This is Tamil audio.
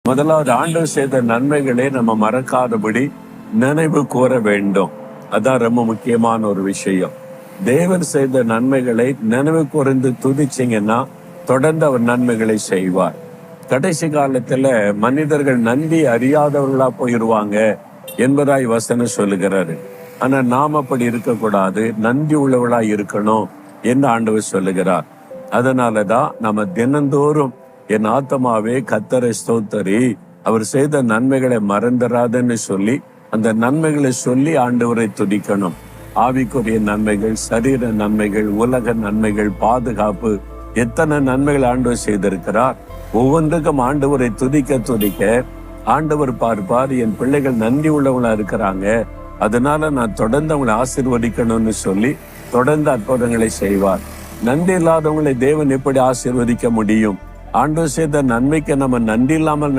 முதலாவது, ஆண்டவர் செய்த நன்மைகளை நம்ம மறக்காதபடி நினைவு கூற வேண்டும். அதான் ரொம்ப முக்கியமான ஒரு விஷயம். தேவன் செய்த நன்மைகளை நினைவு கூர்ந்து துதிச்சிங்கன்னா தொடர்ந்து அவர் நன்மைகளை செய்வார். கடைசி காலத்துல மனிதர்கள் நன்றி அறியாதவர்களா போயிடுவாங்க என்பதாய் வசனம் சொல்லுகிறாரு. ஆனா நாம் அப்படி இருக்கக்கூடாது, நன்றி உள்ளவர்களா இருக்கணும் என்று ஆண்டவர் சொல்லுகிறார். அதனாலதான் நம்ம தினந்தோறும் என் ஆத்மாவே கர்த்தரை ஸ்தோத்தரி, அவர் செய்த நன்மைகளை மறந்துடாதுன்னு சொல்லி அந்த நன்மைகளை சொல்லி ஆண்டவரை துதிக்கணும். ஆவிக்குரிய நன்மைகள், சரீர நன்மைகள், உலக நன்மைகள், பாதுகாப்பு, எத்தனை நன்மைகள் ஆண்டவர் செய்திருக்கிறார். ஒவ்வொன்றுக்கும் ஆண்டவரை துதிக்க துதிக்க ஆண்டவர் பார்ப்பார், என் பிள்ளைகள் நன்றி உள்ளவங்களா இருக்கிறாங்க, அதனால நான் தொடர்ந்து அவங்களை ஆசீர்வதிக்கணும்னு சொல்லி தொடர்ந்து அற்புதங்களை செய்வார். நன்றி இல்லாதவங்களை தேவன் எப்படி ஆசீர்வதிக்க முடியும்? ஆண்டவர் செய்த நன்மைக்கு நம்ம நன்றி இல்லாமல்